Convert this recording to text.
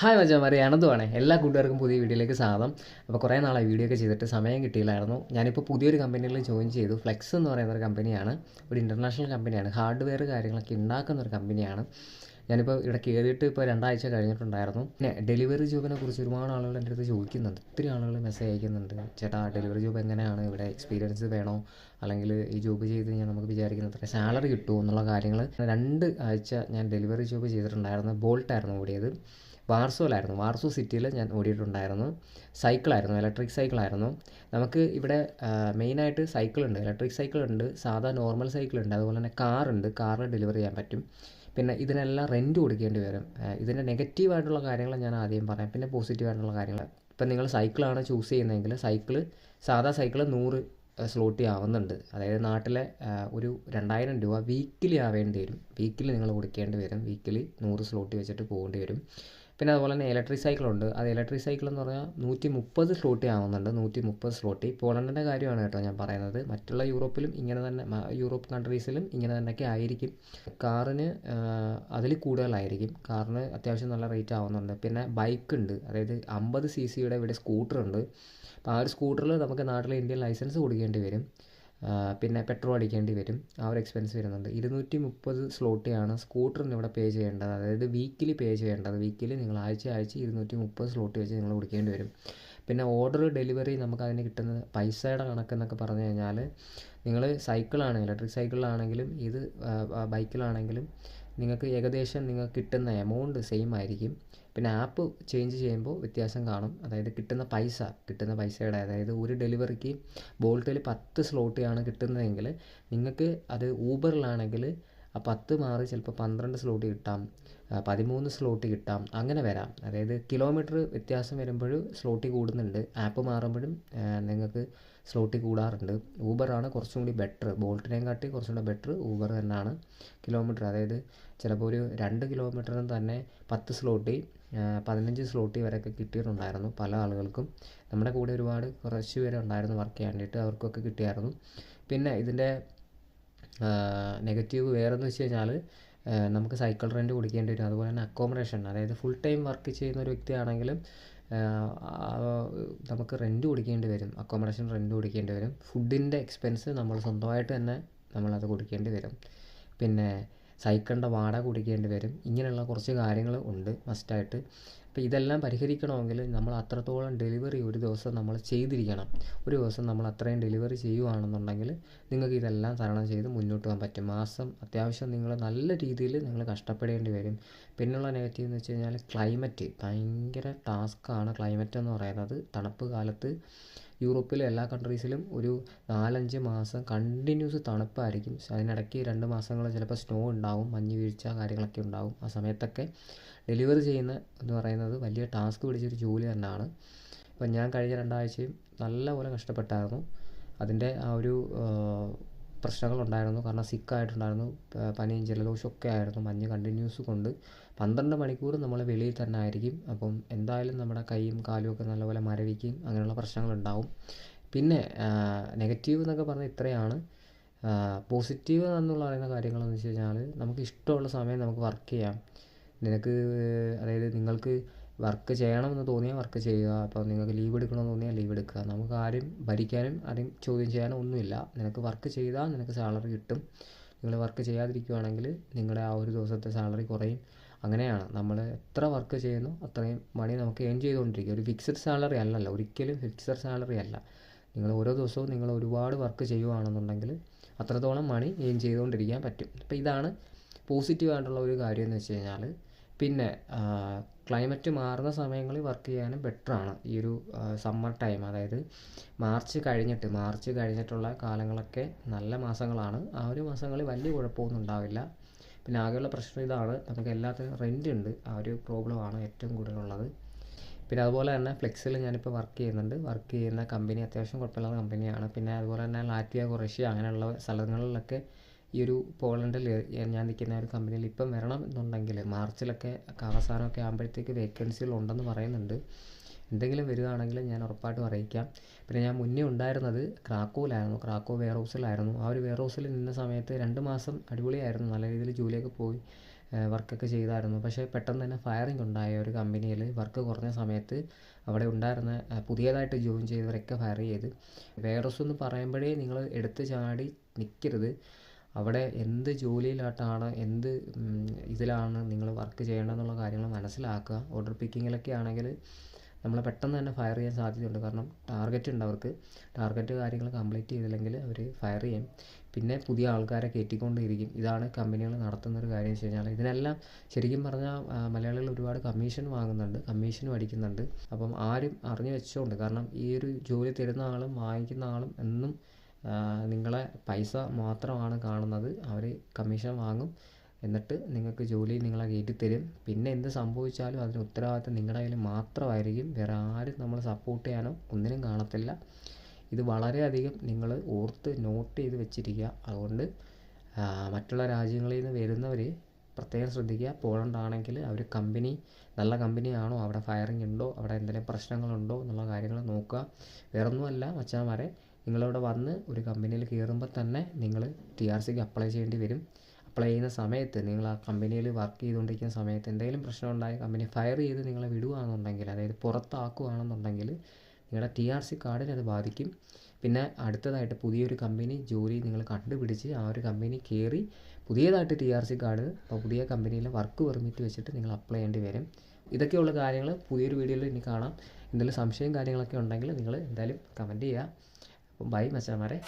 Hi മച്ചാമാരെ, അനന്തുവാണേ. എല്ലാ കൂട്ടുകാർക്കും പുതിയ വീഡിയോയിലേക്ക് സ്വാഗതം. അപ്പോൾ കുറേ നാളായി വീഡിയോ ഒക്കെ ചെയ്തിട്ട് സമയം കിട്ടിയില്ലായിരുന്നു. ഞാനിപ്പോൾ പുതിയൊരു കമ്പനിയിൽ ജോയിൻ ചെയ്തു. ഫ്ലെക്സ് എന്ന് പറയുന്ന ഒരു കമ്പനിയാണ്. ഒരു ഇൻ്റർനാഷണൽ കമ്പനിയാണ്. ഹാർഡ്വെയർ കാര്യങ്ങളൊക്കെ ഉണ്ടാക്കുന്ന ഒരു കമ്പനിയാണ്. ഞാനിപ്പോൾ ഇവിടെ കയറിയിട്ട് ഇപ്പോൾ 2 ആഴ്ച കഴിഞ്ഞിട്ടുണ്ടായിരുന്നു. പിന്നെ ഡെലിവറി ജോബിനെ കുറിച്ച് ഒരുപാട് ആളുകൾ എൻ്റെ അടുത്ത് ചോദിക്കുന്നുണ്ട്. ഒത്തിരി ആളുകൾ മെസ്സേജ് അയക്കുന്നുണ്ട്. ചേട്ടാ, ഡെലിവറി ജോബ് എങ്ങനെയാണ്, ഇവിടെ എക്സ്പീരിയൻസ് വേണോ, അല്ലെങ്കിൽ ഈ ജോബ് ചെയ്ത് കഴിഞ്ഞാൽ നമുക്ക് വിചാരിക്കുന്ന അത്ര സാലറി കിട്ടുമോ എന്നുള്ള കാര്യങ്ങൾ. 2 ആഴ്ച ഞാൻ ഡെലിവറി ജോബ് ചെയ്തിട്ടുണ്ടായിരുന്നു. ബോൾട്ടായിരുന്നു ഓടിയത്. വാർസോയിലായിരുന്നു. വാർസോ സിറ്റിയിൽ ഞാൻ ഓടിയിട്ടുണ്ടായിരുന്നു. സൈക്കിളായിരുന്നു, ഇലക്ട്രിക് സൈക്കിളായിരുന്നു. നമുക്ക് ഇവിടെ മെയിനായിട്ട് സൈക്കിളുണ്ട്, ഇലക്ട്രിക് സൈക്കിളുണ്ട്, സാധാ നോർമൽ സൈക്കിളുണ്ട്, അതുപോലെ തന്നെ കാറുണ്ട്. കാറിന് ഡെലിവറി ചെയ്യാൻ പറ്റും. പിന്നെ ഇതിനെല്ലാം റെൻറ്റ് കൊടുക്കേണ്ടി വരും. ഇതിൻ്റെ നെഗറ്റീവായിട്ടുള്ള കാര്യങ്ങൾ ഞാൻ ആദ്യം പറയാം, പിന്നെ പോസിറ്റീവായിട്ടുള്ള കാര്യങ്ങൾ. ഇപ്പം നിങ്ങൾ സൈക്കിളാണ് ചൂസ് ചെയ്യുന്നതെങ്കിൽ സാധാ സൈക്കിള് 100 സ്ലോട്ടി ആവുന്നുണ്ട്. അതായത് നാട്ടിലെ ഒരു 2000 രൂപ വീക്കിലി ആവേണ്ടി വരും. വീക്കിലി നിങ്ങൾ കൊടുക്കേണ്ടി വരും. വീക്കിലി 100 സ്ലോട്ടി വെച്ചിട്ട് പോകേണ്ടി വരും. പിന്നെ അതുപോലെ തന്നെ ഇലക്ട്രിക് സൈക്കിളുണ്ട്. അത് ഇലക്ട്രിക് സൈക്കിൾ എന്ന് പറഞ്ഞാൽ 130 സ്ലോട്ടി ആവുന്നുണ്ട്. 130 സ്ലോട്ടി. പോളണ്ടിൻ്റെ കാര്യമാണ് കേട്ടോ ഞാൻ പറയുന്നത്. മറ്റുള്ള യൂറോപ്പിലും ഇങ്ങനെ തന്നെ, യൂറോപ്പ് കൺട്രീസിലും ഇങ്ങനെ തന്നെയൊക്കെ ആയിരിക്കും. കാറിന് അതിൽ കൂടുതലായിരിക്കും. കാറിന് അത്യാവശ്യം നല്ല റേറ്റ് ആവുന്നുണ്ട്. പിന്നെ ബൈക്ക് ഉണ്ട്, അതായത് 50 cc ഇവിടെ സ്കൂട്ടറുണ്ട്. അപ്പോൾ ആ ഒരു സ്കൂട്ടറിൽ നമുക്ക് നാട്ടിലെ ഇന്ത്യൻ ലൈസൻസ് കൊടുക്കേണ്ടി വരും. പിന്നെ പെട്രോൾ അടിക്കേണ്ടി വരും. ആ ഒരു എക്സ്പെൻസ് വരുന്നുണ്ട്. 230 സ്ലോട്ടിയാണ് സ്കൂട്ടറിന് ഇവിടെ പേ ചെയ്യേണ്ടത്, അതായത് വീക്കിലി പേ ചെയ്യേണ്ടത്. വീക്കിലി നിങ്ങൾ ആഴ്ച 230 സ്ലോട്ടി വെച്ച് നിങ്ങൾ കൊടുക്കേണ്ടി വരും. പിന്നെ ഓർഡർ ഡെലിവറി നമുക്ക് അതിന് കിട്ടുന്ന പൈസയുടെ കണക്കെന്നൊക്കെ പറഞ്ഞു കഴിഞ്ഞാൽ, നിങ്ങൾ സൈക്കിളാണ്, ഇലക്ട്രിക് സൈക്കിളിലാണെങ്കിലും ബൈക്കിലാണെങ്കിലും നിങ്ങൾക്ക് ഏകദേശം നിങ്ങൾക്ക് കിട്ടുന്ന എമൗണ്ട് സെയിം ആയിരിക്കും. പിന്നെ ആപ്പ് ചേഞ്ച് ചെയ്യുമ്പോൾ വ്യത്യാസം കാണും. അതായത് കിട്ടുന്ന പൈസയുടെ, അതായത് ഒരു ഡെലിവറിക്ക് ബോൾട്ടിൽ 10 സ്ലോട്ടിയാണ് കിട്ടുന്നതെങ്കിൽ നിങ്ങൾക്ക് അത് ഊബറിലാണെങ്കിൽ ആ 10 മാറി ചിലപ്പോൾ 12 സ്ലോട്ട് കിട്ടാം, 13 സ്ലോട്ട് കിട്ടാം, അങ്ങനെ വരാം. അതായത് കിലോമീറ്റർ വ്യത്യാസം വരുമ്പോൾ സ്ലോട്ടി കൂടുന്നുണ്ട്. ആപ്പ് മാറുമ്പോഴും നിങ്ങൾക്ക് സ്ലോട്ടി കൂടാറുണ്ട്. ഊബറാണ് കുറച്ചും കൂടി ബെറ്റർ. ബോൾട്ടിനെയും കാട്ടി കുറച്ചും കൂടി ബെറ്റർ ഊബർ തന്നെയാണ്. കിലോമീറ്റർ, അതായത് ചിലപ്പോൾ ഒരു 2 കിലോമീറ്ററിന് തന്നെ 10 സ്ലോട്ടി, 15 സ്ലോട്ടി വരെയൊക്കെ കിട്ടിയിട്ടുണ്ടായിരുന്നു പല ആളുകൾക്കും. നമ്മുടെ കൂടെ കുറച്ച് പേര് ഉണ്ടായിരുന്നു വർക്ക് ചെയ്യാൻ വേണ്ടിയിട്ട്, അവർക്കൊക്കെ കിട്ടിയായിരുന്നു. പിന്നെ ഇതിൻ്റെ നെഗറ്റീവ് വേറെന്ന് വെച്ച് കഴിഞ്ഞാൽ, നമുക്ക് സൈക്കിൾ റെൻറ്റ് കൊടുക്കേണ്ടി വരും. അതുപോലെ തന്നെ അക്കോമഡേഷൻ, അതായത് ഫുൾ ടൈം വർക്ക് ചെയ്യുന്ന ഒരു വ്യക്തിയാണെങ്കിലും നമുക്ക് റെൻറ്റ് കൊടുക്കേണ്ടി വരും. അക്കോമഡേഷൻ റെൻറ്റ് കൊടുക്കേണ്ടി വരും. ഫുഡിൻ്റെ എക്സ്പെൻസ് നമ്മൾ സ്വന്തമായിട്ട് തന്നെ നമ്മളത് കൊടുക്കേണ്ടി വരും. പിന്നെ സൈക്കിളിൻ്റെ വാടക കൊടുക്കേണ്ടി വരും. ഇങ്ങനെയുള്ള കുറച്ച് കാര്യങ്ങൾ ഉണ്ട് മസ്റ്റായിട്ട്. അപ്പോൾ ഇതെല്ലാം പരിഹരിക്കണമെങ്കിൽ നമ്മൾ അത്രത്തോളം ഡെലിവറി ഒരു ദിവസം നമ്മൾ ചെയ്തിരിക്കണം. ഒരു ദിവസം നമ്മൾ അത്രയും ഡെലിവറി ചെയ്യുകയാണെന്നുണ്ടെങ്കിൽ നിങ്ങൾക്ക് ഇതെല്ലാം തരണം ചെയ്ത് മുന്നോട്ട് പോകാൻ പറ്റും. മാസം അത്യാവശ്യം നിങ്ങൾ നല്ല രീതിയിൽ നിങ്ങൾ കഷ്ടപ്പെടേണ്ടി വരും. പിന്നെയുള്ള നെഗറ്റീവ് എന്ന് വെച്ച് കഴിഞ്ഞാൽ, ക്ലൈമറ്റ് ഭയങ്കര ടാസ്ക്കാണ്. ക്ലൈമറ്റ് എന്ന് പറയുന്നത് തണുപ്പ് കാലത്ത് യൂറോപ്പിലെ എല്ലാ കൺട്രീസിലും ഒരു 4-5 മാസം കണ്ടിന്യൂസ് തണുപ്പായിരിക്കും. അതിനിടയ്ക്ക് 2 മാസങ്ങൾ ചിലപ്പോൾ സ്നോ ഉണ്ടാവും, മഞ്ഞ് വീഴ്ച കാര്യങ്ങളൊക്കെ ഉണ്ടാവും. ആ സമയത്തൊക്കെ ഡെലിവറി ചെയ്യുന്ന എന്ന് പറയുന്നത് വലിയ ടാസ്ക് പിടിച്ചൊരു ജോലി തന്നെയാണ്. അപ്പം ഞാൻ കഴിഞ്ഞ 2 ആഴ്ചയും നല്ലപോലെ കഷ്ടപ്പെട്ടായിരുന്നു. അതിൻ്റെ ആ ഒരു പ്രശ്നങ്ങളുണ്ടായിരുന്നു. കാരണം സിക്കായിട്ടുണ്ടായിരുന്നു, പനിയും ജലദോഷവും ഒക്കെ ആയിരുന്നു. മഞ്ഞ് കണ്ടിന്യൂസ് കൊണ്ട് 12 മണിക്കൂർ നമ്മൾ വെളിയിൽ തന്നെ ആയിരിക്കും. അപ്പം എന്തായാലും നമ്മുടെ കൈയും കാലും ഒക്കെ നല്ലപോലെ മരവിക്കും, അങ്ങനെയുള്ള പ്രശ്നങ്ങളുണ്ടാവും. പിന്നെ നെഗറ്റീവ് എന്നൊക്കെ പറഞ്ഞാൽ ഇത്രയാണ്. പോസിറ്റീവ് എന്നുള്ള പറയുന്ന കാര്യങ്ങളെന്ന് വെച്ച് കഴിഞ്ഞാൽ, നമുക്ക് ഇഷ്ടമുള്ള സമയം നമുക്ക് വർക്ക് ചെയ്യാം. അതായത് നിങ്ങൾക്ക് വർക്ക് ചെയ്യണമെന്ന് തോന്നിയാൽ വർക്ക് ചെയ്യുക. അപ്പോൾ നിങ്ങൾക്ക് ലീവ് എടുക്കണമെന്ന് തോന്നിയാൽ ലീവ് എടുക്കുക. നമുക്ക് ആരും ഭരിക്കാനും ആരും ചോദ്യം ചെയ്യാനോ ഒന്നുമില്ല. നിനക്ക് വർക്ക് ചെയ്താൽ നിനക്ക് സാലറി കിട്ടും. നിങ്ങൾ വർക്ക് ചെയ്യാതിരിക്കുകയാണെങ്കിൽ നിങ്ങളുടെ ആ ഒരു ദിവസത്തെ സാലറി കുറയും. അങ്ങനെയാണ്. നമ്മൾ എത്ര വർക്ക് ചെയ്യുന്നു അത്രയും മണി നമുക്ക് ഏൺ ചെയ്തുകൊണ്ടിരിക്കുക. ഒരു ഫിക്സഡ് സാലറി അല്ലല്ലോ, ഒരിക്കലും ഫിക്സഡ് സാലറി അല്ല. നിങ്ങൾ ഓരോ ദിവസവും നിങ്ങൾ ഒരുപാട് വർക്ക് ചെയ്യുകയാണെന്നുണ്ടെങ്കിൽ അത്രത്തോളം മണി ഏൺ ചെയ്തുകൊണ്ടിരിക്കാൻ പറ്റും. അപ്പോൾ ഇതാണ് പോസിറ്റീവായിട്ടുള്ള ഒരു കാര്യം എന്ന് വെച്ച് കഴിഞ്ഞാൽ. പിന്നെ ക്ലൈമറ്റ് മാറുന്ന സമയങ്ങളിൽ വർക്ക് ചെയ്യാനും ബെറ്ററാണ്. ഈ ഒരു സമ്മർ ടൈം, അതായത് മാർച്ച് കഴിഞ്ഞിട്ടുള്ള കാലങ്ങളൊക്കെ നല്ല മാസങ്ങളാണ്. ആ ഒരു മാസങ്ങളിൽ വലിയ കുഴപ്പമൊന്നും ഉണ്ടാവില്ല. പിന്നെ ആകെയുള്ള പ്രശ്നം ഇതാണ്, നമുക്ക് എല്ലാത്തിനും റെൻ്റ് ഉണ്ട്. ആ ഒരു പ്രോബ്ലമാണ് ഏറ്റവും കൂടുതലുള്ളത്. പിന്നെ അതുപോലെ തന്നെ ഫ്ലെക്സിൽ ഞാനിപ്പോൾ വർക്ക് ചെയ്യുന്നുണ്ട്. വർക്ക് ചെയ്യുന്ന കമ്പനി അത്യാവശ്യം കുഴപ്പമില്ലാത്ത കമ്പനിയാണ്. പിന്നെ അതുപോലെ തന്നെ ലാറ്റ്വിയ, ക്രൊയേഷ്യ അങ്ങനെയുള്ള സ്ഥലങ്ങളിലൊക്കെ ഈ ഒരു പോളണ്ടിൽ ഞാൻ നിൽക്കുന്ന ഒരു കമ്പനിയിൽ ഇപ്പം വരണം എന്നുണ്ടെങ്കിൽ മാർച്ചിലൊക്കെ അവസാനമൊക്കെ ആകുമ്പോഴത്തേക്ക് വേക്കൻസികൾ ഉണ്ടെന്ന് പറയുന്നുണ്ട്. എന്തെങ്കിലും വരികയാണെങ്കിൽ ഞാൻ ഉറപ്പായിട്ടും അറിയിക്കാം. പിന്നെ ഞാൻ മുന്നേ ഉണ്ടായിരുന്നത് ക്രാക്കോവിലായിരുന്നു. ക്രാക്കോ വെയർ ഹൗസിലായിരുന്നു. ആ ഒരു വെയർ ഹൗസിൽ നിന്ന സമയത്ത് 2 മാസം അടിപൊളിയായിരുന്നു. നല്ല രീതിയിൽ ജോലിയൊക്കെ പോയി. വർക്കൊക്കെ ചെയ്തായിരുന്നു. പക്ഷേ പെട്ടെന്ന് തന്നെ ഫയറിംഗ് ഉണ്ടായ ഒരു കമ്പനിയിൽ വർക്ക് കുറഞ്ഞ സമയത്ത് അവിടെ ഉണ്ടായിരുന്ന പുതിയതായിട്ട് ജോയിൻ ചെയ്തവരൊക്കെ ഫയർ ചെയ്ത്. വെയർഹൗസ് എന്ന് പറയുമ്പോഴേ നിങ്ങൾ എടുത്ത് ചാടി നിൽക്കരുത്. അവിടെ എന്ത് ജോലിയിലായിട്ടാണ് എന്ത് ഇതിലാണ് നിങ്ങൾ വർക്ക് ചെയ്യേണ്ടതെന്നുള്ള കാര്യങ്ങൾ മനസ്സിലാക്കുക. ഓർഡർ പിക്കിങ്ങിലൊക്കെ ആണെങ്കിൽ നമ്മളെ പെട്ടെന്ന് തന്നെ ഫയർ ചെയ്യാൻ സാധ്യതയുണ്ട്. കാരണം ടാർഗറ്റ് ഉണ്ട് അവർക്ക്. ടാർഗറ്റ് കാര്യങ്ങൾ കംപ്ലീറ്റ് ചെയ്തില്ലെങ്കിൽ അവർ ഫയർ ചെയ്യും. പിന്നെ പുതിയ ആൾക്കാരെ കയറ്റിക്കൊണ്ടിരിക്കും. ഇതാണ് കമ്പനികൾ നടത്തുന്നൊരു കാര്യം വെച്ച് കഴിഞ്ഞാൽ. ഇതിനെല്ലാം ശരിക്കും പറഞ്ഞാൽ മലയാളികൾ ഒരുപാട് കമ്മീഷൻ വാങ്ങുന്നുണ്ട്, കമ്മീഷനും അടിക്കുന്നുണ്ട്. അപ്പം ആരും അറിഞ്ഞു വെച്ചോണ്ട്, കാരണം ഈ ഒരു ജോലി തരുന്ന ആളും വാങ്ങിക്കുന്ന ആളും എന്നും നിങ്ങളെ പൈസ മാത്രമാണ് കാണുന്നത്. അവർ കമ്മീഷൻ വാങ്ങും, എന്നിട്ട് നിങ്ങൾക്ക് ജോലി നിങ്ങളെ കയറ്റി തരും. പിന്നെ എന്ത് സംഭവിച്ചാലും അതിന് ഉത്തരവാദിത്തം നിങ്ങളുടെ കയ്യിൽ മാത്രമായിരിക്കും. വേറെ ആരും നമ്മളെ സപ്പോർട്ട് ചെയ്യാനോ ഒന്നിനും കാണത്തില്ല. ഇത് വളരെയധികം നിങ്ങൾ ഓർത്ത് നോട്ട് ചെയ്ത് വെച്ചിരിക്കുക. അതുകൊണ്ട് മറ്റുള്ള രാജ്യങ്ങളിൽ നിന്ന് വരുന്നവർ പ്രത്യേകം ശ്രദ്ധിക്കുക. പോളണ്ട് ആണെങ്കിൽ അവർ കമ്പനി നല്ല കമ്പനിയാണോ, അവിടെ ഫയറിംഗ് ഉണ്ടോ, അവിടെ എന്തെങ്കിലും പ്രശ്നങ്ങളുണ്ടോ എന്നുള്ള കാര്യങ്ങൾ നോക്കുക. വേറൊന്നുമല്ല മച്ചാന്മാരെ, നിങ്ങളിവിടെ വന്ന് ഒരു കമ്പനിയിൽ കയറുമ്പോൾ തന്നെ നിങ്ങൾ TRCക്ക് അപ്ലൈ ചെയ്യേണ്ടി വരും. അപ്ലൈ ചെയ്യുന്ന സമയത്ത് നിങ്ങൾ ആ കമ്പനിയിൽ വർക്ക് ചെയ്തുകൊണ്ടിരിക്കുന്ന സമയത്ത് എന്തെങ്കിലും പ്രശ്നം ഉണ്ടായി കമ്പനി ഫയർ ചെയ്ത് നിങ്ങളെ വിടുകയാണെന്നുണ്ടെങ്കിൽ, അതായത് പുറത്താക്കുകയാണെന്നുണ്ടെങ്കിൽ നിങ്ങളുടെ TRC കാർഡിനെ അത് ബാധിക്കും. പിന്നെ അടുത്തതായിട്ട് പുതിയൊരു കമ്പനി ജോലി നിങ്ങൾ കണ്ടുപിടിച്ച് ആ ഒരു കമ്പനി കയറി പുതിയതായിട്ട് TRC കാർഡ് അപ്പോൾ പുതിയ കമ്പനിയിലെ വർക്ക് പെർമിറ്റ് വെച്ചിട്ട് നിങ്ങൾ അപ്ലൈ ചെയ്യേണ്ടി വരും. ഇതൊക്കെയുള്ള കാര്യങ്ങൾ പുതിയൊരു വീഡിയോയിൽ ഇനി കാണാം. എന്തെങ്കിലും സംശയം കാര്യങ്ങളൊക്കെ ഉണ്ടെങ്കിൽ നിങ്ങൾ എന്തായാലും കമൻറ്റ് ചെയ്യുക. അപ്പം ബൈ മച്ചാന്മാരെ.